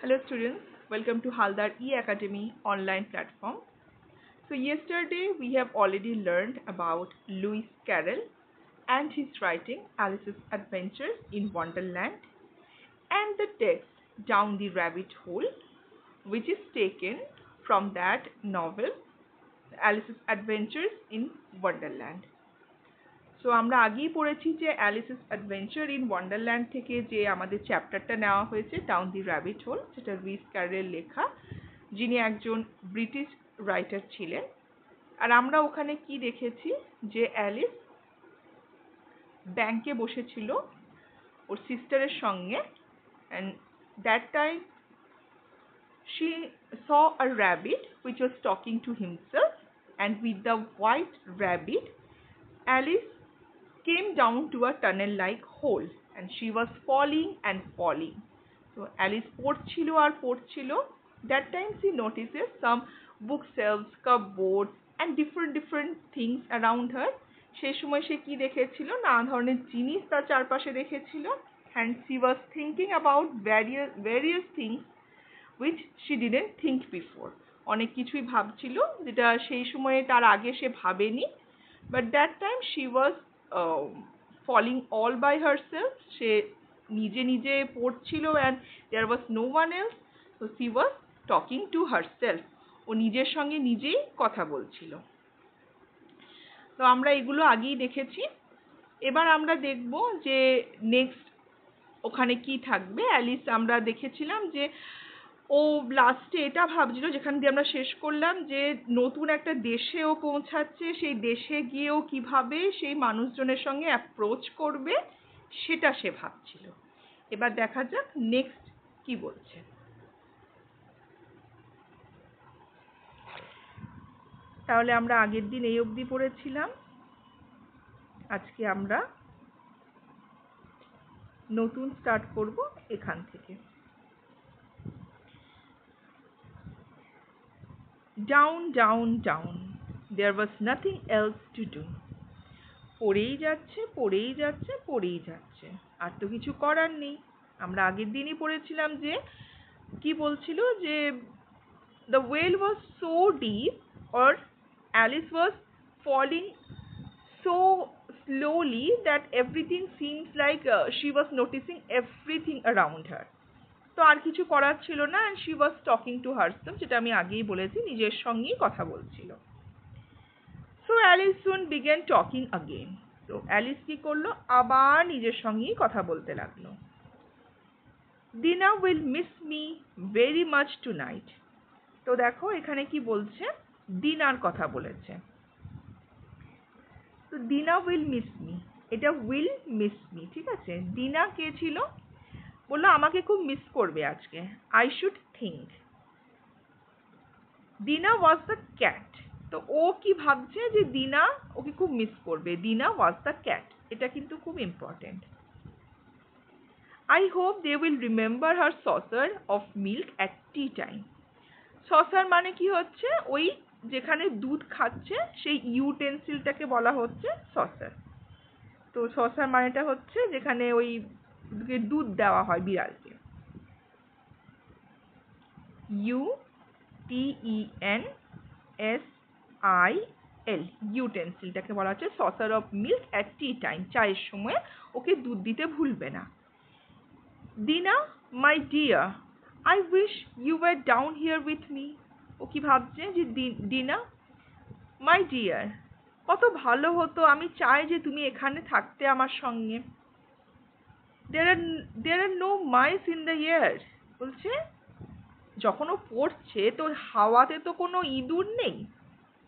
Hello students, welcome to Haldar E-Academy online platform. So yesterday we have already learned about Lewis Carroll and his writing Alice's Adventures in Wonderland and the text Down the Rabbit Hole, which is taken from that novel Alice's Adventures in Wonderland. So আমরা আগেই পড়েছি যে অ্যালিসেস adventure in Wonderland থেকে যে আমাদের চ্যাপ্টারটা নেওয়া হয়েছে ডাউন দি র্যাবিট হোল, যেটা লুইস ক্যারলের লেখা, যিনি একজন ব্রিটিশ রাইটার ছিলেন। আর আমরা ওখানে কি দেখেছি যে অ্যালিস ব্যাংকে বসেছিল ওর সিস্টারের সঙ্গে, and that time she saw a rabbit which was talking to himself, and with the white rabbit Alice came down to a tunnel-like hole and she was falling and falling. So Alice পড়ছিল আর পড়ছিল. That time she notices some bookshelves, cupboards and different things around her. সেই সময় সে কি দেখেছিল? নানা ধরনের জিনিস তার চারপাশে দেখেছিল, and she was thinking about various things which she didn't think before. অনেক কিছুই ভাবছিল যেটা সেই সময়ে তার আগে সে ভাবেনি. But that time she was falling all by herself. সে নিজে নিজে পড়ছিল and there was no one else. So she was talking to herself. ও নিজের সঙ্গে নিজেই কথা বলছিল. তো আমরা এগুলো আগেই দেখেছি. এবার আমরা দেখব যে নেক্সট ওখানে কি থাকবে. অ্যালিস আমরা দেখেছিলাম যে ও লাস্টে এটা ভাবছিল, যেখান দিয়ে আমরা শেষ করলাম, যে নতুন একটা দেশে ও পৌঁছাচ্ছে, সেই দেশে গিয়েও কিভাবে সেই মানুষজনের সঙ্গে অ্যাপ্রোচ করবে সেটা সে ভাবছিল. এবার দেখা যাক নেক্সট কি বলছে. তাহলে আমরা আগের দিন এই অবধি পড়েছিলাম. আজকে আমরা নতুন স্টার্ট করব এখান থেকে. Down, down, down. There was nothing else to do. পড়েই যাচ্ছে, পড়েই যাচ্ছে, পড়েই যাচ্ছে, আর তো কিছু করার নেই. আমরা আগের দিনই পড়েছিলাম যে কি বলছিল, যে the well was so deep, or Alice was falling so slowly that everything seems like she was noticing everything around her. তো আর কিছু করার ছিল না, and she was talking to herself, যেটা আমি আগেই বলেছি, নিজের সঙ্গেই কথা বলছিল. So Alice soon began talking again. তো অ্যালিস কি করলো? আবার নিজের সঙ্গেই কথা বলতে লাগলো. Dina will miss me very much tonight. তো দেখো এখানে কি বলছে, দিনার কথা বলেছে. তো Dina will miss me, এটা will miss me, ঠিক আছে. দিনা কে ছিল? বললো আমাকে খুব মিস করবে আজকে. I should think. Dina was the cat. তো ও কি ভাবছে যে দিনা ওকে খুব মিস করবে. Dina was the cat. এটা কিন্তু খুব important. I hope they will remember her saucer of milk at tea time. saucer মানে কি হচ্ছে? ওই যেখানে দুধ খাচ্ছে সেই ইউটেন্সিলটাকে বলা হচ্ছে saucer. তো saucer মানেটা হচ্ছে যেখানে ওই দুধ দেওয়া হয় বিড়ালকে. UTENSIL, ইউটেন্সিলটাকে বলা হচ্ছে saucer of milk at tea time. চায়ের সময় ওকে দুধ দিতে ভুলবে না. Dina, my dear, I wish you were down here with me. ও কি ভাবছে যে Dina, my dear, কত ভালো হতো, আমি চাই যে তুমি এখানে থাকতে আমার সঙ্গে. There are no mice in the air. বলছে যখন ও পড়ছে তো হাওয়াতে তো কোনো ইঁদুর নেই.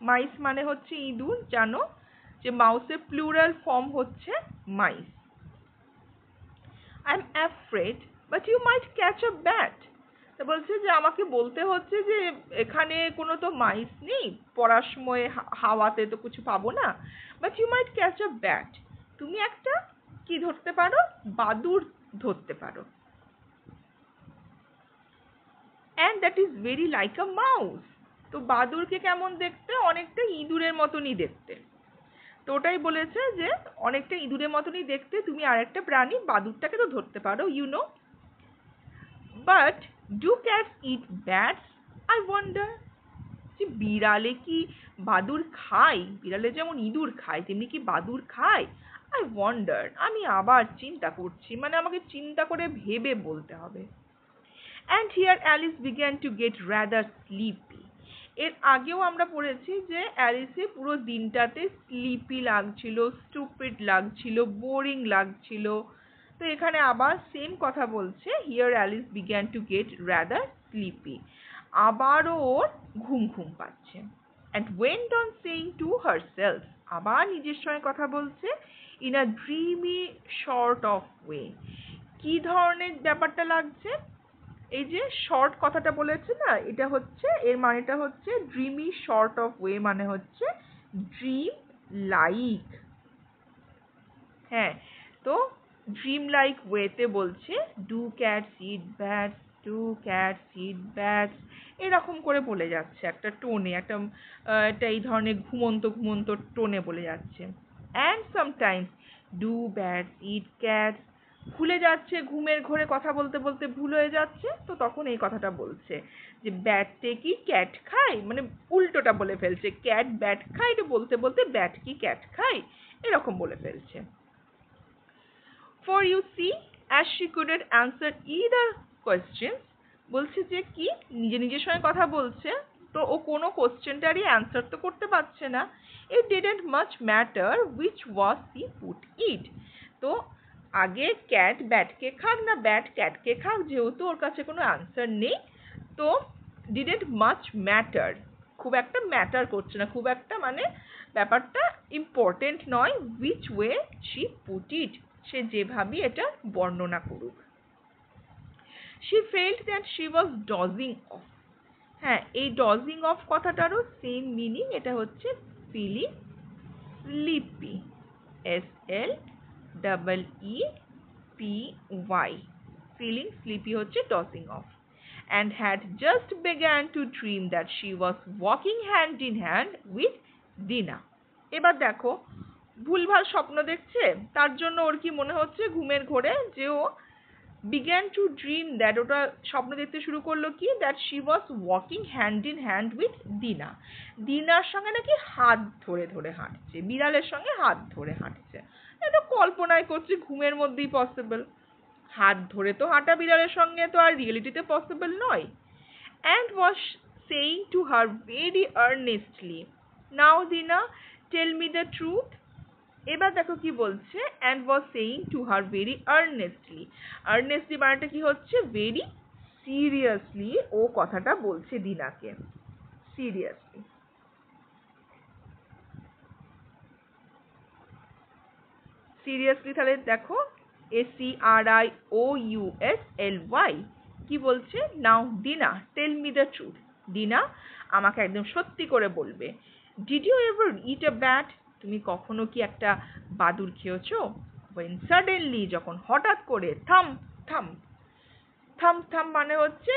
মাইস মানে হচ্ছে ইঁদুর, জানো যে মাউসের প্লুরাল ফর্ম হচ্ছে মাইস. I'm afraid, but you might catch a bat. তো বলছে যে আমাকে বলতে হচ্ছে যে এখানে কোনো তো মাইস নেই, পড়ার সময় হাওয়াতে তো কিছু পাবো না. But you might catch a bat. তুমি একটা কি ধরতে পারো? বাদুড় ধরতে পারো. And that is very like a mouse. তো বাদুড়কে কেমন দেখতে? অনেকটা ইঁদুরের মতনই দেখতে. তো ওটাই বলেছে যে অনেকটা ইঁদুরের মতনই দেখতে, তুমি আরেকটা প্রাণী বাদুড়টাকে তো ধরতে পারো, you know. But do cats eat bats, I wonder. যে বিড়ালে কি বাদুড় খায়? বিড়ালে যেমন ইঁদুর খায় তেমনি কি বাদুড় খায়? আই ওয়ান্ডার, আমি আবার চিন্তা করছি, মানে আমাকে চিন্তা করে ভেবে বলতে হবে। And here Alice began to get rather sleepy. এর আগেও আমরা পড়েছি যে অ্যালিসে পুরো দিনটাতে স্লিপি লাগছিল, স্টুপিড লাগছিল, বোরিং লাগছিল। তো এখানে আবার সেম কথা বলছে, here Alice began to get rather sleepy, আবারও ওর ঘুম ঘুম পাচ্ছে। And went on saying two herself, আবার নিজের সঙ্গে কথা বলছে, in a dreamy short of way. কি ধরনের ব্যাপারটা লাগছে? এই যে শর্ট কথাটা বলেছে না, এটা হচ্ছে, এর মানেটা হচ্ছে ড্রিমি শর্ট অফ ওয়ে, মানে হচ্ছে ড্রিম লাইক। হ্যাঁ, তো ড্রিম লাইক ওয়েতে বলছে do cats eat bats, do cats eat bats, এরকম করে বলে যাচ্ছে একটা টোনে, একটা এই ধরনের ঘুমন্ত ঘুমন্ত টোনে বলে যাচ্ছে। And sometimes do bats eat cats, ভুলে যাচ্ছে, ঘুমের ঘোরে কথা বলতে বলতে ভুল হয়ে যাচ্ছে, তো তখন এই কথাটা বলছে যে ব্যাটে কি ক্যাট খায়, মানে উল্টোটা বলে ফেলছে, ক্যাট ব্যাট খায়, এটা বলতে বলতে ব্যাট কি ক্যাট খায় এরকম বলে ফেলছে। For you see, as she couldn't answer either questions, বলছে যে কি নিজে নিজের সঙ্গে কথা বলছে, তো ও কোনো কোশ্চেনটারই অ্যান্সার তো করতে পারছে না। It didn't much matter which was she put it. তো আগে ক্যাট ব্যাটকে খাক না ব্যাট ক্যাটকে খাক, যেহেতু ওর কাছে কোনো অ্যান্সার নেই, তো didn't much matter, খুব একটা ম্যাটার করছে না, খুব একটা মানে ব্যাপারটা ইম্পর্টেন্ট নয়, which way she put it, সে যেভাবে এটা বর্ণনা করুক। She felt that she was dozing off. হ্যাঁ, এই dozing off কথাটারও সেম মিনিং, এটা হচ্ছে feeling sleepy, SLEEPY, feeling sleepy হচ্ছে dozing off, and had just began to dream that she was walking hand in hand with Dina. এবার দেখো ভুলভাল স্বপ্ন দেখছে, তার জন্য ওর কি মনে হচ্ছে ঘুমের ঘোরে যে ও began to dream that, ওটা স্বপ্ন দেখতে শুরু করলো কি, that she was walking hand in hand with Dina, দিনার সঙ্গে নাকি হাত ধরে ধরে হাঁটছে, বিড়ালের সঙ্গে হাত ধরে হাঁটছে। এটা কল্পনায় করছে, ঘুমের মধ্যেই পসিবল, হাত ধরে তো হাঁটা বিড়ালের সঙ্গে তো আর রিয়েলিটিতে পসিবল নয়। And was saying to her very earnestly, now Dina, tell me the truth. এবার দেখো কি বলছে, and was saying to her very earnestly, earnestly মানেটা কি হচ্ছে very seriously, ও কথাটা বলছে দিনাকে সিরিয়াসলি। সিরিয়াসলি তাহলে দেখো SERIOUSLY, কি বলছে, নাও দিনা টেল মি দ্য ট্রুথ, দিনা আমাকে একদম সত্যি করে বলবে, did you ever eat a bat, তুমি কখনো কি একটা বাদুড় খেয়েছো? when suddenly, যখন হঠাৎ করে, থাম থাম, থাম থাম মানে হচ্ছে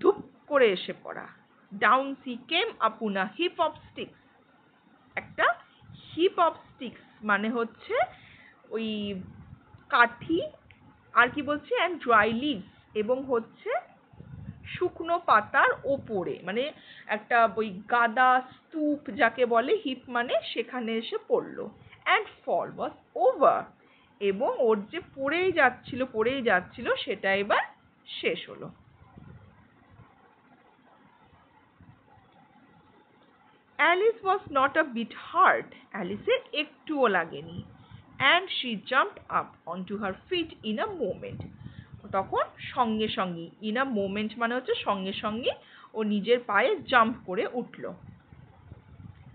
ধুপ করে এসে পড়া, ডাউন সি কেম আপন আ হিপ অফ স্টিক্স, একটা হিপ অফ স্টিক্স মানে হচ্ছে ওই কাঠি, আর কি বলছে, অ্যান্ড ড্রাই লিভস, এবং হচ্ছে শুকনো পাতার ওপরে, মানে একটা ওই গাদা স্তূপ যাকে বলে, হিপ মানে, সেখানে এসে পড়লো। অ্যান্ড ফল ওয়াজ ওভার, এবং ওর যে পড়েই যাচ্ছিল সেটা এবার শেষ হলো। Alice was not a bit hurt, অ্যালিসের একটুও লাগেনি। And she jumped up onto her feet in a moment, তখন সঙ্গে সঙ্গে, ইন আ মোমেন্ট মানে হচ্ছে সঙ্গে সঙ্গে, ও নিজের পায়ে জাম্প করে উঠল।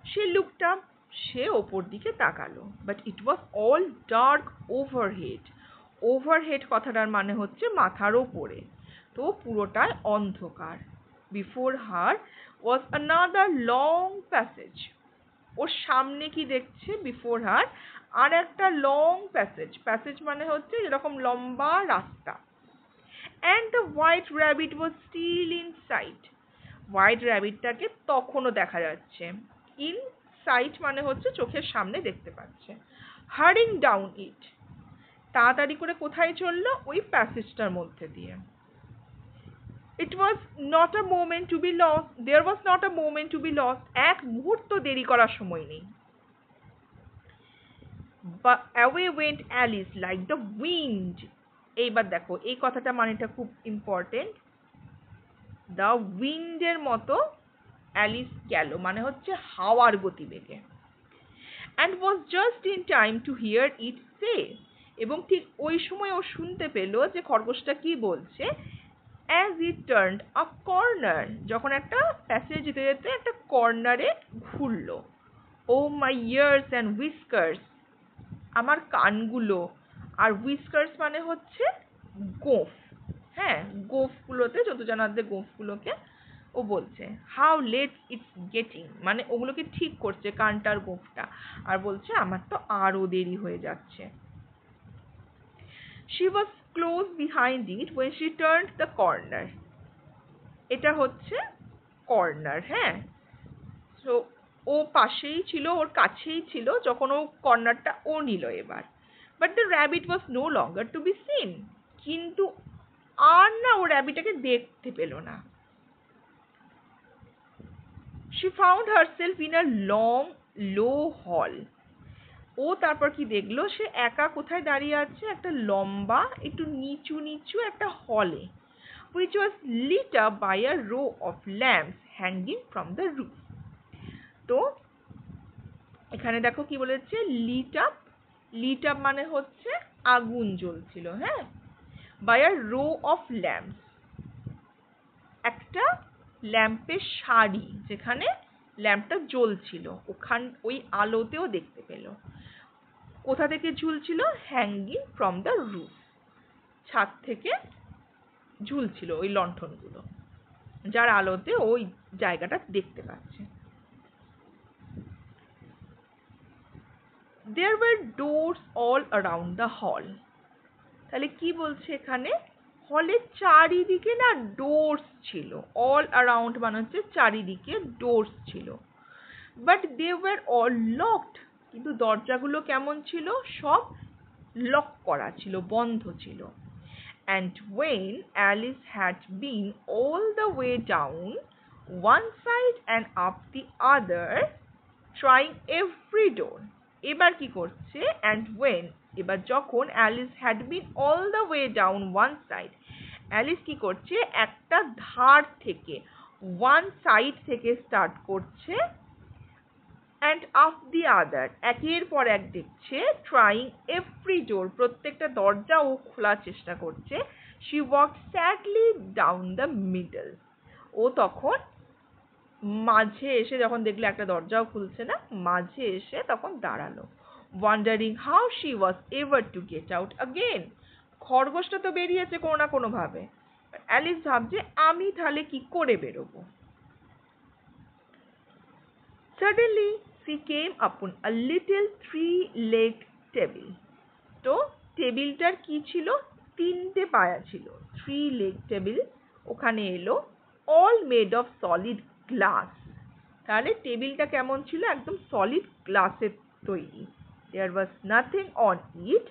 সে লুকড আপ, সে ওপর দিকে তাকালো, but it was all dark overhead, overhead কথাটার মানে হচ্ছে মাথার ওপরে, তো পুরোটাই অন্ধকার। Before her was another long passage, ওর সামনে কি দেখছে, বিফোর হার আর একটা লং প্যাসেজ, প্যাসেজ মানে হচ্ছে এরকম লম্বা রাস্তা। And the white rabbit was still in sight, white র্যাবিটটাকে তখনও দেখা যাচ্ছে, ইন সাইট মানে হচ্ছে চোখের সামনে দেখতে পাচ্ছে। হারিং ডাউন ইট, তাড়াতাড়ি করে কোথায় চললো, ওই প্যাসেজটার মধ্যে দিয়ে। It was not a moment to be lost. There was not a moment to be lost. এক মুহূর্ত দেরি করার সময় নেই. But away went Alice like the wind. এইবার দেখো এই কথাটা মানেটা খুব ইম্পর্টেন্ট. দ্য উইন্ডের মতো অ্যালিস গেল মানে হচ্ছে হাওয়ার গতিবেগে. and was just in time to hear it say. এবং ঠিক ওই সময় ও শুনতে পেল যে খরগোশটা কি বলছে. as it turned a corner. যখন একটা প্যাসেজ যেতে যেতে একটা কর্নারে ঘুরলো. oh my ears and whiskers. আমার কানগুলো. আর whiskers মানে হচ্ছে গোঁফ. হ্যাঁ, গোঁফগুলোতে জন্তুজানোয়ারদের গোঁফগুলোকে ও বলছে. how late it's getting. মানে ওগুলোকে ঠিক করছে কানটার গোঁফটা. আর বলছে আমার তো আরো দেরি হয়ে যাচ্ছে. she was close behind it when she turned the corner. এটা হচ্ছে কর্নার. হ্যাঁ, সো ও পাশেই ছিল, ওর কাছেই ছিল যখন ও কর্নারটা ও নিল এবার. but the rabbit was no longer to be seen. কিন্তু আর না ও র্যাবিটটাকে দেখতে পেল না. she found herself in a long low hall. ও তারপর কি দেখলো, সে একা কোথায় দাঁড়িয়ে আছে, একটা লম্বা একটু নিচু নিচু একটা হলে, which was lit up by a row of lamps hanging from the roof. তো এখানে দেখো কি বলেছে, lit up. lit up মানে হচ্ছে আগুন জ্বলছিল. হ্যাঁ, by a row of lamps. একটা ল্যাম্পের সারি, যেখানে ল্যাম্পটা জ্বলছিল ওই আলোতেও দেখতে পেল. কোথা থেকে ঝুলছিল, হ্যাঙ্গিং ফ্রম দ্য রুফ. ছাদ থেকে ঝুলছিল ওই লণ্ঠনগুলো, যার আলোতে ওই জায়গাটা দেখতে পাচ্ছে. There were doors all around the hall. তাহলে কি বলছে এখানে, হলের চারিদিকে না ডোরস ছিল. অল অ্যারাউন্ড মানে হচ্ছে চারিদিকে ডোরস ছিল. But they were all locked. কিন্তু দরজাগুলো কেমন ছিল, সব লক করা ছিল, বন্ধ ছিল. and when Alice had been all the way down one side and up the other trying every door. এবার কি করছে, and when এবার যখন Alice had been all the way down one side, Alice কি করছে, একটা ধার থেকে one side থেকে স্টার্ট করছে, and up the other একের পর এক দেখছে, trying every door প্রত্যেকটা দরজা ও খোলার চেষ্টা করছে. she walked sadly down the middle. ও তখন মাঝে এসে যখন দেখলো একটা দরজাও খুলছে না, মাঝে এসে তখন দাঁড়ালো. wondering how she was ever to get out again. খরগোশটা তো বেরিয়েছে কোনো না কোনো ভাবে, অ্যালিস ভাবছে আমি তাহলে কি করে বেরোবো. suddenly she came upon a little three-legged table. তো টেবিলটার কি ছিল, তিনটে পায়া ছিল, three-legged table. ওখানে এলো, all made of solid glass. তাহলে টেবিলটা কেমন ছিল, একদম সলিড গ্লাসের তৈরি. there was nothing on it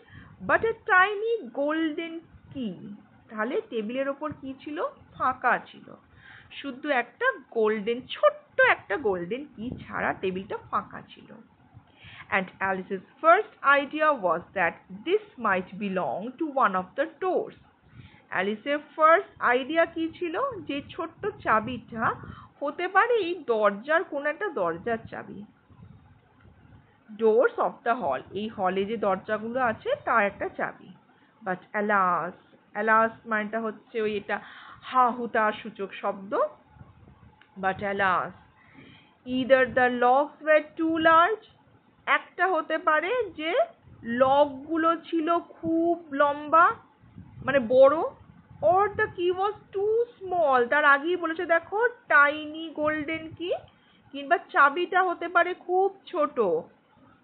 but a tiny golden key. তাহলে টেবিলের ওপর কি ছিল, ফাঁকা ছিল, শুধু একটা গোল্ডেন, ছোট্ট একটা গোল্ডেন কি ছাড়া টেবিলটা ফাঁকা ছিল. and Alice's first idea was that this might belong to one of the doors. অ্যালিসের ফার্স্ট আইডিয়া কি ছিল, যে ছোট্ট চাবিটা হতে পারে এই দরজার কোন একটা দরজার চাবি. ডোরস অফ দ্য হল, এই হলে যে দরজাগুলো আছে তার একটা চাবি. বাট অ্যালাস, অ্যালাস মানেটা হচ্ছে ওই এটা হা হুতার সূচক শব্দ. But alas, either the logs were too large. একটা হতে পারে যে লগগুলো ছিল খুব লম্বা মানে বড়, or the key was too small. তার আগেই বলেছে দেখো টাইনি গোল্ডেন কি, কিংবা চাবিটা হতে পারে খুব ছোট.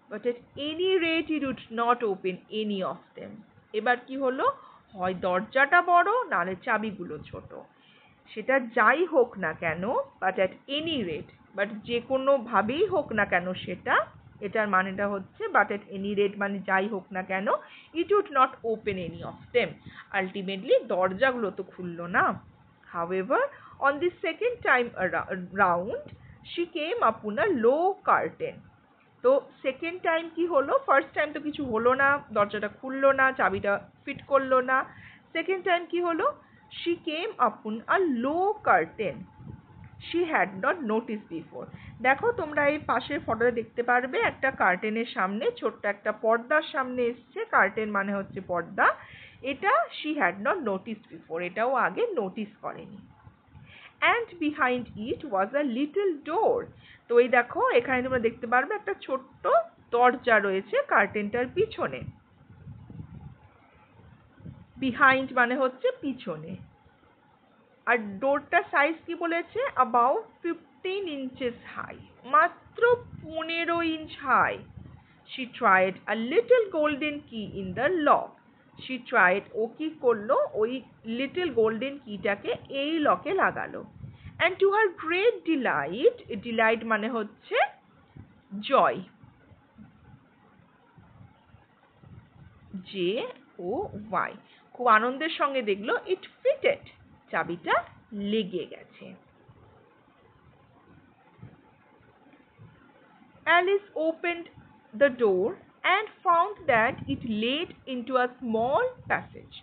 but at any rate it would not open any of them. এবার কি হলো, হয় দরজাটা বড় নালে চাবিগুলো ছোট. সেটা যাই হোক না কেন, but at any rate, but যে কোনো ভাবেই হোক না কেন সেটা, এটার মানেটা হচ্ছে but at any rate মানে যাই হোক না কেন, it would not open any of them. ultimately দরজাগুলো তো খুললো না. However, on the second time round, she came upon a low curtain. তো সেকেন্ড টাইম কি হলো, ফার্স্ট টাইম তো কিছু হলো না, দরজাটা খুললো না, চাবিটা ফিট করলো না। সেকেন্ড টাইম কি হলো, she came upon a low curtain she had not noticed before. দেখো তোমরা এই পাশের ফটোতে দেখতে পারবে একটা কার্টেনের সামনে ছোট্ট একটা পর্দার সামনে এসছে, কার্টেন মানে হচ্ছে পর্দা, এটা she had not noticed before, এটাও আগে নোটিস করেনি। And behind it was a little door. তো এই দেখো এখানে তোমরা দেখতে পারবে একটা ছোট্ট দরজা রয়েছে কার্টেনটার পিছনে। বিহাইন্ড মানে হচ্ছে পিছনে। আর ডোরটার সাইজ কি বলেছে, about 15 inches high, মাত্র 15 inch high. She tried a little golden key in the lock. She tried, ও কি করলো, ওই লিটল গোল্ডেন কিটাকে এই লকে লাগালো। And to her great delight, delight মানে হচ্ছে জয়, Joy, খুব আনন্দের সঙ্গে দেখলো, it fitted, চাবিটা লেগে গেছে। Alice opened the door and found that it led into a small passage.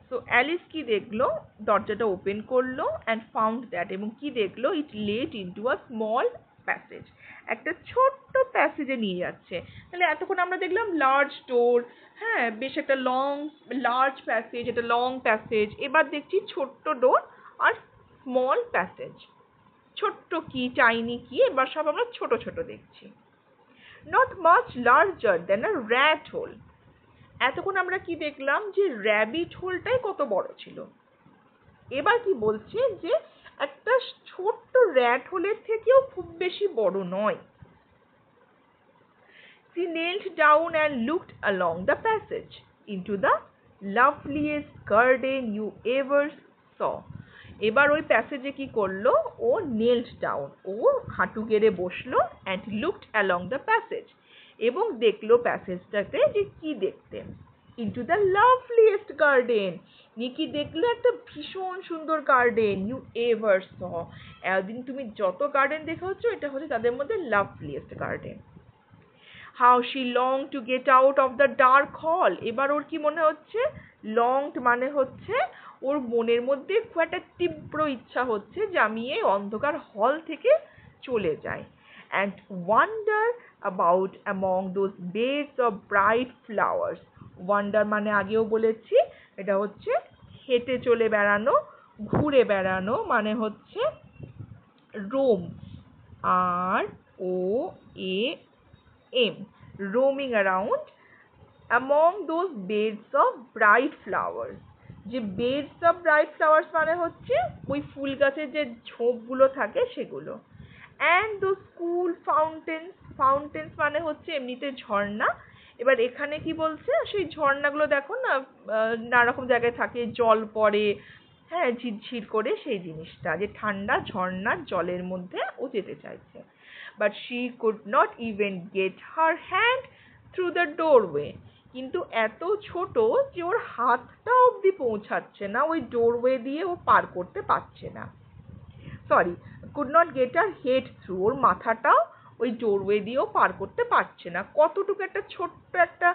So Alice কি দেখলো, দরজাটা ওপেন করলো and found that, এবং কি দেখলো, it led into a small passage, একটা ছোট্ট প্যাসেজে নিয়ে যাচ্ছে। তাহলে এতক্ষণ আমরা দেখলাম লার্জ ডোর, হ্যাঁ বেশ একটা লার্জ প্যাসেজ, একটা লং প্যাসেজ, এবার দেখছি ছোট্ট ডোর আর স্মল প্যাসেজ, ছোট্ট কি টাইনি কি, এবার সব আমরা ছোট ছোট দেখছি। Not much larger than a rat hole. এতক্ষণ আমরা কি দেখলাম যে র্যাবিট হোলটাই কত বড় ছিল, এবার কি বলছে যে একটা ছোট্ট র্যাট হোলের থেকেও খুব বেশি বড় নয়। She knelt down and looked along the passage into the loveliest garden you ever saw. এবার ওই প্যাসেজে কি করলো, ও knelt down, ও হাঁটু গেড়ে বসলো and looked along the passage, এবং দেখলো প্যাসেজটাতে যে কি দেখতে, into the loveliest garden, নিকি দেখলো একটা ভীষণ সুন্দর গার্ডেন, you ever saw, এতদিন তুমি যত গার্ডেন দেখে হচ্ছে এটা হচ্ছে তাদের মধ্যে loveliest garden. How she longed to get out of the dark hall. এবার ওর কি মনে হচ্ছে, longed মানে হচ্ছে ওর মনের মধ্যে খুব একটা তীব্র ইচ্ছা হচ্ছে যে আমি এই অন্ধকার হল থেকে চলে যাই। And wander about among those beds of bright flowers. Wander মানে আগেও বলেছি এটা হচ্ছে হেঁটে চলে বেড়ানো, ঘুরে বেড়ানো, মানে হচ্ছে roam, ROAM, roaming around among those beds of bright flowers. যে beds of bright flowers মানে হচ্ছে ওই ফুল গাছের যে ঝোপগুলো থাকে সেগুলো। And those cool fountains, fountains মানে হচ্ছে এমনিতে ঝর্ণা, এবার এখানে কি বলছে, সেই ঝর্ণাগুলো দেখো না নানা রকম জায়গায় থাকে, জল পড়ে, হ্যাঁ ঝিরঝির করে, সেই জিনিসটা যে ঠান্ডা ঝর্ণার জলের মধ্যে ও যেতে চাইছে। But she could not even get her hand through the doorway. কিন্তু এত ছোট যে ওর হাতটা অবধি পৌঁছাচ্ছে না, ওই ডোরওয়ে দিয়ে ও পার করতে পারছে না। Sorry, could not get her head through, ওর মাথাটাও ওই ডোরওয়ে দিয়েও পার করতে পারছে না। কতটুকু একটা ছোট্ট একটা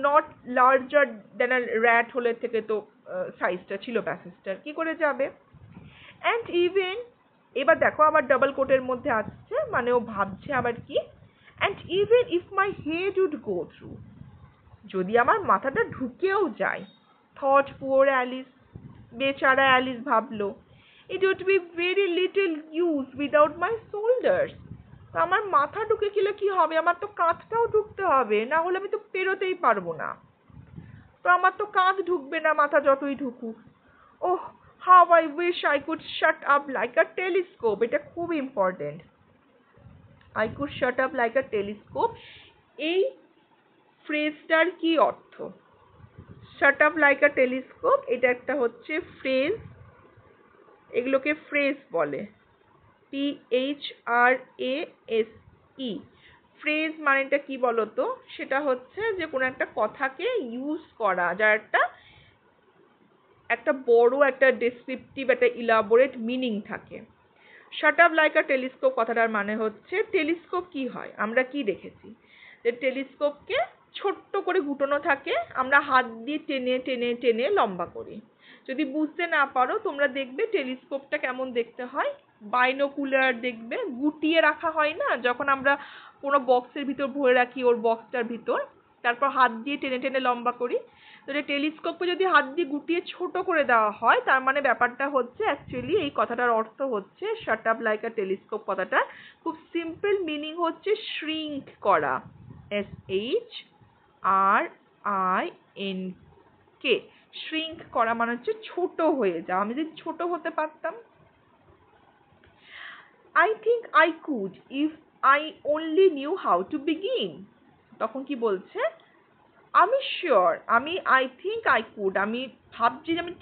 not larger than a rat হোলের থেকে তো সাইজটা ছিল প্যাসেজটার, কি করে যাবে? অ্যান্ড ইভেন, এবার দেখো আবার ডাবল কোটের মধ্যে আসছে, মানে ও ভাবছে আবার কি, and even if my head would go through, যদি আমার মাথাটা ঢুকেও যায়, থট পুয়ার অ্যালিস, বেচারা অ্যালিস ভাবলো, it would be very little use without my shoulders. তো আমার মাথা ঢুকে গেলে কি হবে, আমার তো কাঁধটাও ঢুকতে হবে, না হলে আমি তো পেরোতেই পারবো না, তো আমার তো কাঁধ ঢুকবে না মাথা যতই ঢুকুক। ওহ, how I wish I could shut up like a telescope. এটা খুব important, I could shut up like a telescope। এই ফ্রেজটার কি অর্থ, shut up like a telescope, এটা একটা হচ্ছে ফ্রেজ, এগুলোকে ফ্রেজ বলে, PHRASE। ফ্রেজ মানেটা কি বলতো, সেটা হচ্ছে যে কোনো একটা কথাকে ইউজ করা, যার একটা একটা বড় একটা ডেসক্রিপটিভ একটা ইলাবোরেট মিনিং থাকে। শাট আপ লাইক আ টেলিস্কোপ কথাটার মানে হচ্ছে টেলিস্কোপ কি হয়, আমরা কি দেখেছি যে টেলিস্কোপকে ছোট্ট করে গুটানো থাকে, আমরা হাত দিয়ে টেনে টেনে টেনে লম্বা করি। যদি বুঝতে না পারো তোমরা দেখবে টেলিস্কোপটা কেমন দেখতে হয়, বাইনোকুলার দেখবে গুটিয়ে রাখা হয় না, যখন আমরা কোনো বক্সের ভিতর ভরে রাখি ওর বক্সটার ভিতর, তারপর হাত দিয়ে টেনে টেনে লম্বা করি। তো টেলিস্কোপকে যদি হাত দিয়ে গুটিয়ে ছোট করে দেওয়া হয়, তার মানে ব্যাপারটা হচ্ছে অ্যাকচুয়ালি এই কথাটার অর্থ হচ্ছে শাট আপ লাইক আ টেলিস্কোপ কথাটার খুব সিম্পল মিনিং হচ্ছে শ্রিঙ্ক করা, SHRINK। শ্রিঙ্ক করা মানে হচ্ছে ছোট হয়ে যাওয়া। আমি যদি ছোট হতে পারতাম, I think I could if I only knew how to begin। তখন কি বলছে, আমি sure, I think I could, আমি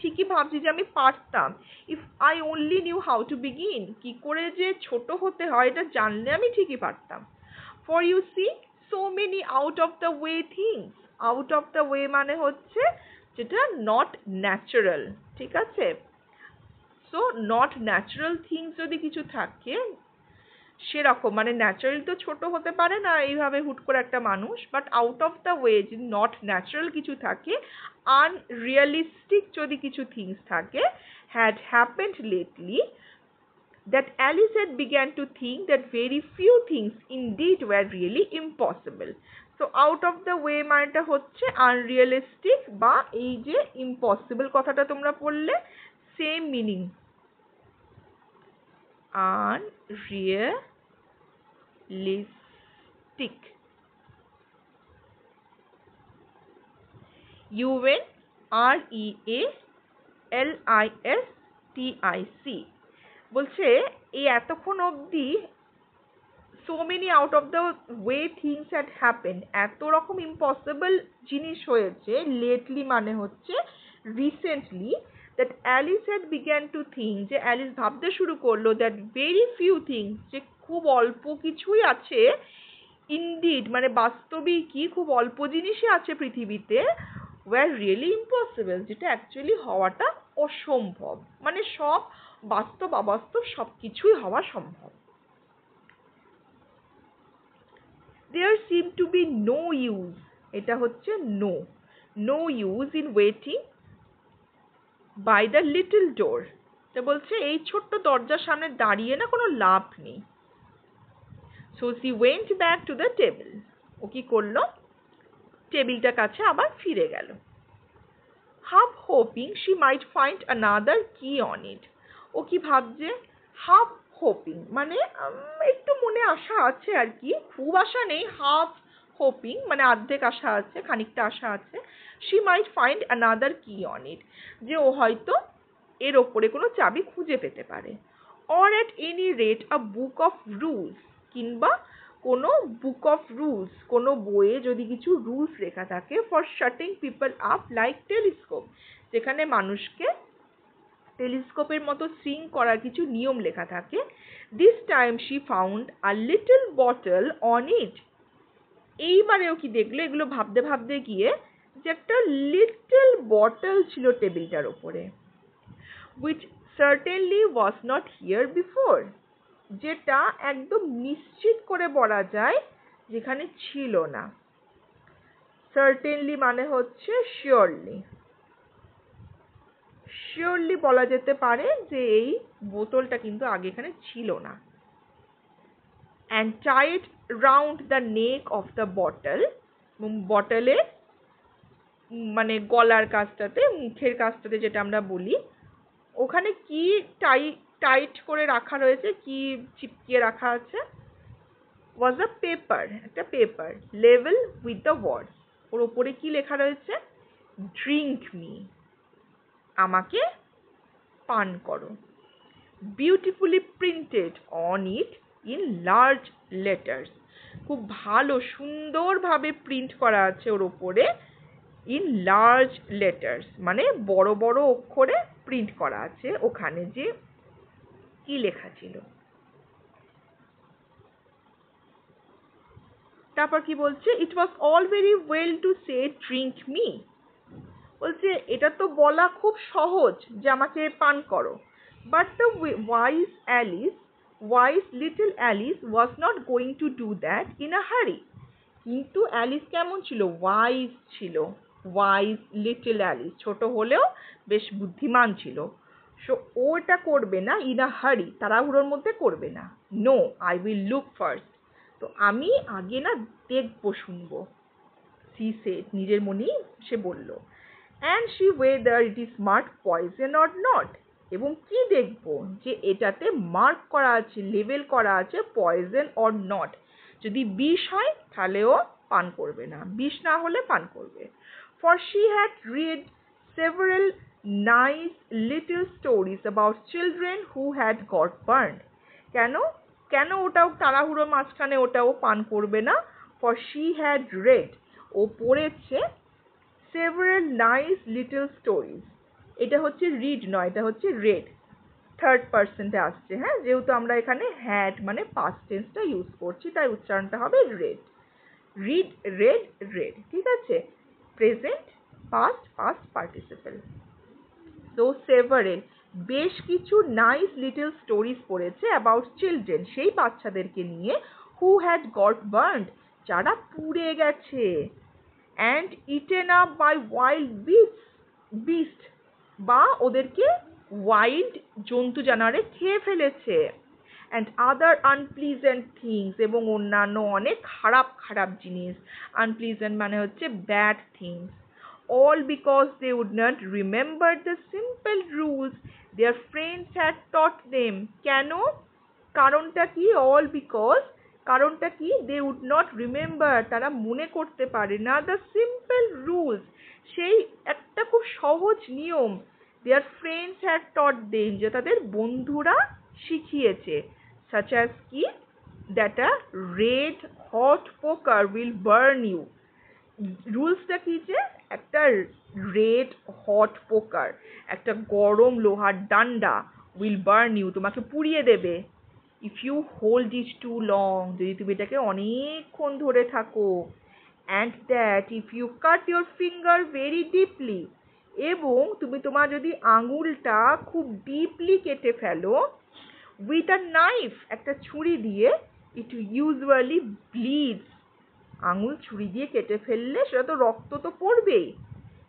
ঠিকই ভাবছি যে আমি পারতাম, if I only knew how to begin, কি করে যে ছোট হতে হয় এটা জানলে আমি ঠিকই পারতাম। For you see so many out of the way things, out of the way মানে হচ্ছে যেটা not natural, ঠিক আছে? So not natural things যদি কিছু থাকে, সেরকম মানে ন্যাচারাল তো ছোট হতে পারে না এইভাবে হুট করে একটা মানুষ, but out of the way যদি নট ন্যাচারাল কিছু থাকে, আনরিয়ালিস্টিক যদি কিছু থিংস থাকে, had happened lately, that Alice had began to think that very few things indeed were really impossible। So out of the way মানেটা হচ্ছে unrealistic বা এই যে ইম্পসিবল কথাটা তোমরা পড়লে, সেম মিনিং, unrealistic। UNREALISTIC বলছে এই এতক্ষণ অবধি so many out of the way things had happened, এত রকম ইম্পসিবল জিনিস হয়েছে, lately মানে হচ্ছে recently, that Alice had began to think, যে অ্যালিস ভাবতে শুরু করলো, that very few things, যে খুব অল্প কিছুই আছে, indeed মানে বাস্তবিক কি খুব অল্প জিনিসই আছে পৃথিবীতে, were really impossible, যেটা অ্যাকচুয়ালি হওয়াটা অসম্ভব, মানে সব বাস্তব অবাস্তব সব কিছুই হওয়া সম্ভব। There seemed to be no use, এটা হচ্ছে no use in waiting by the little door। তো বলছে এই ছোট্ট দরজার সামনে দাঁড়িয়ে না কোনো লাভ নেই। So she went back to the table, ও কি করলো, টেবিলটার কাছে আবার ফিরে গেল। Half hoping she might find another key on it, ও কি ভাবছে, half hoping মানে একটু মনে আশা আছে আর কি, খুব আশা নেই, half hoping মানে অর্ধেক আশা আছে, খানিকটা আশা আছে, she might find another key on it, যে ও হয়তো এর ওপরে কোনো চাবি খুঁজে পেতে পারে, or at any rate a book of rules, কিংবা কোনো বুক অফ রুলস, কোনো বইয়ে যদি কিছু রুলস লেখা থাকে, for shirting people up like telescope, যেখানে মানুষকে টেলিস্কোপের মতো সিং করার কিছু নিয়ম লেখা থাকে। This time she found a little bottle on it, এইবারেও কি দেখলো, এগুলো ভাবতে ভাবতে গিয়ে যে একটা লিটল বটল ছিল টেবিলটার ওপরে, which certainly was not here before, যেটা একদম নিশ্চিত করে বলা যায় যেখানে ছিল না। সার্টেনলি মানে হচ্ছে শিওরলি বলা যেতে পারে যে এই বোতলটা কিন্তু আগে এখানে ছিল না। and tied round the neck of the bottle, বটলের মানে গলার কাছটাতে, মুখের কাছটাতে যেটা আমরা বলি, ওখানে কি টাইট করে রাখা রয়েছে, কি চিপকিয়ে রাখা আছে, was a paper, একটা paper, level with the words, ওর উপরে কি লেখা রয়েছে, drink me, আমাকে পান করো, beautifully printed on it in large letters, খুব ভালো সুন্দরভাবে প্রিন্ট করা আছে ওর উপরে, in large letters মানে বড় বড় অক্ষরে প্রিন্ট করা আছে ওখানে যে কি লেখা ছিল। তারপর কি বলছে, it was all very well to say drink me, বলছে এটা তো বলা খুব সহজ যে আমাকে পান করো, but the wise little Alice was not going to do that in a হারি। কিন্তু অ্যালিস কেমন ছিল? ওয়াইজ ছিল। ওয়াইজ লিটল অ্যালিস, ছোট হলেও বেশ বুদ্ধিমান ছিল। সো ও এটা করবে না ইন আ হারি, তাড়াহুড়োর মধ্যে করবে না। No, I will look first, তো আমি আগে না দেখবো, শুনবো। সি সেড, নিজের মনেই সে বলল। And she weather it is mark poison or not, এবং কি দেখবো যে এটাতে মার্ক করা আছে, লেবেল করা আছে পয়জন অর নট, যদি বিষ হয় তাহলেও পান করবে না, বিষ না হলে পান করবে। For she had read several nice little stories about children who had got burned. কেন কেন ওটাও তাড়াহুড়ো মাঝখানে ওটাও পান করবে না? ফর শি হ্যাড রেড, ও পড়েছে several nice little stories, এটা হচ্ছে রিড নয়, এটা হচ্ছে রেড, থার্ড পার্সেন্টে আসছে। হ্যাঁ, যেহেতু আমরা এখানে হ্যাড মানে পাস্ট টেন্সটা ইউজ করছি, তাই উচ্চারণটা হবে রেড। রিড, রেড, রেড, ঠিক আছে? Present, past, past participle. তো সেভারেল, বেশ কিছু নাইস লিটল স্টোরিজ পড়েছে অ্যাবাউট চিলড্রেন, সেই বাচ্চাদেরকে নিয়ে, হু হ্যাড গট বার্নড, যারা পুড়ে গেছে, and eaten up by wild beast, বা ওদেরকে ওয়াইল্ড জন্তু জানোয়ারে খেয়ে ফেলেছে, অ্যান্ড আদার আনপ্লিজেন্ট থিংস, এবং অন্যান্য অনেক খারাপ খারাপ জিনিস। আনপ্লিজেন্ট মানে হচ্ছে bad things. All because they would not remember the simple rules their friends had taught them. কেন? কারণটা কি? all because, কারণটা কি? they would not remember, তারা মনে করতে পারে না, the simple rules, সেই একটা খুব সহজ নিয়ম, their friends had taught them, যে তাদের বন্ধুরা শিখিয়েছে। such as কি? that a red hot poker will burn you. রুলসটা কি? যে একটা রেড হট পোকার, একটা গরম লোহার ডান্ডা, উইল বার্ন ইউ, তোমাকে পুড়িয়ে দেবে। If you hold it too long, যদি তুমি এটাকে অনেকক্ষণ ধরে থাকো। And that if you cut your finger very deeply, এবং তুমি তোমার যদি আঙুলটা খুব ডিপলি কেটে ফেলো, উইথ আ নাইফ, একটা ছুরি দিয়ে, ইট ইউজুয়ালি ব্লিডস, আঙুল ছুরি দিয়ে কেটে ফেললে সেটা তো রক্ত তো পড়বেই।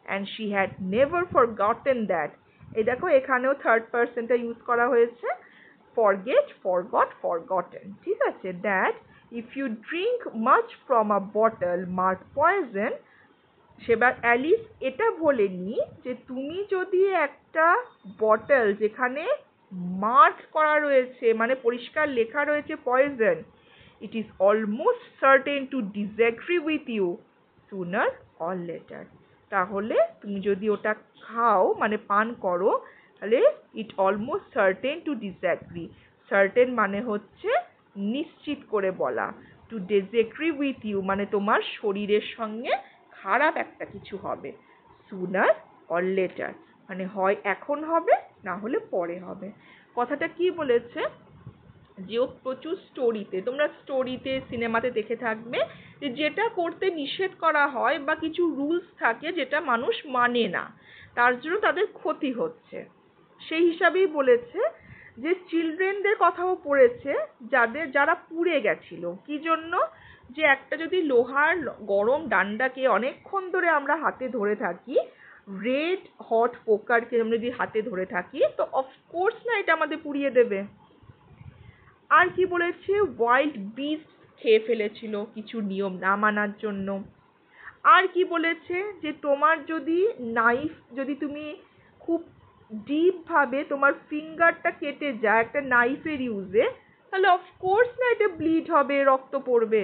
And she had never forgotten that, এই দেখো এখানেও থার্ড পার্সনটা ইউজ করা হয়েছে, ফরগেট, ফরগট, ফরগটেন, ঠিক আছে? That if you drink much from a bottle marked poison, সেবার অ্যালিস এটা বলেনি যে তুমি যদি একটা বটল যেখানে মার্ক করা রয়েছে, মানে পরিষ্কার লেখা রয়েছে poison, it is almost certain to disagree with you sooner or later, তাহলে তুমি যদি ওটা খাও মানে পান করো, তাহলে it almost certain to disagree, certain মানে হচ্ছে নিশ্চিত করে বলা, to disagree with you মানে তোমার শরীরের সঙ্গে খারাপ একটা কিছু হবে, sooner or later মানে হয় এখন হবে, না হলে পরে হবে। কথাটা কি বলেছে? যে ও প্রচুর স্টোরিতে, তোমরা স্টোরিতে সিনেমাতে দেখে থাকবে যে যেটা করতে নিষেধ করা হয় বা কিছু রুলস থাকে যেটা মানুষ মানে না, তার জন্য তাদের ক্ষতি হচ্ছে, সেই হিসাবেই বলেছে যে চিলড্রেনদের কথাও পড়েছে যারা পুড়ে গেছিল। কি জন্য? যে একটা যদি লোহার গরম ডান্ডাকে অনেকক্ষণ ধরে আমরা হাতে ধরে থাকি, রেড হট পোকারকে আমরা যদি হাতে ধরে থাকি, তো অফকোর্স না এটা আমাদের পুড়িয়ে দেবে। আর কি বলেছে? ওয়াইল্ড বিস্ট খেয়ে ফেলেছিল কিছু নিয়ম না মানার জন্য। আর কি বলেছে? যে তোমার যদি নাইফ, যদি তুমি খুব ডিপ ভাবে তোমার ফিঙ্গারটা কেটে যায় একটা নাইফের ইউজে, তাহলে অফকোর্স না এটা ব্লিড হবে, রক্ত পড়বে।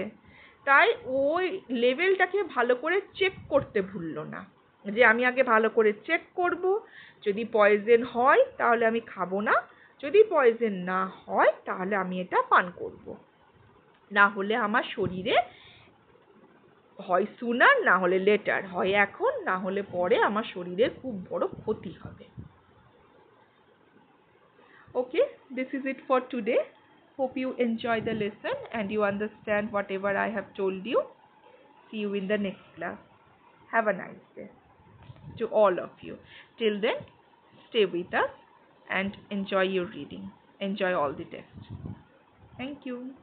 তাই ওই লেভেলটাকে ভালো করে চেক করতে ভুললো না, যে আমি আগে ভালো করে চেক করব, যদি পয়জন হয় তাহলে আমি খাবো না, যদি পয়জন না হয় তাহলে আমি এটা পান করব, না হলে আমার শরীরে হয় সুনার না হলে লেটার, হয় এখন না হলে পরে আমার শরীরে খুব বড় ক্ষতি হবে। Okay, this is it for today. Hope you enjoy the lesson and you understand whatever I have told you. See you in the next class. Have a nice day. to all of you. Till then, stay with us and enjoy your reading. Enjoy all the tests. Thank you.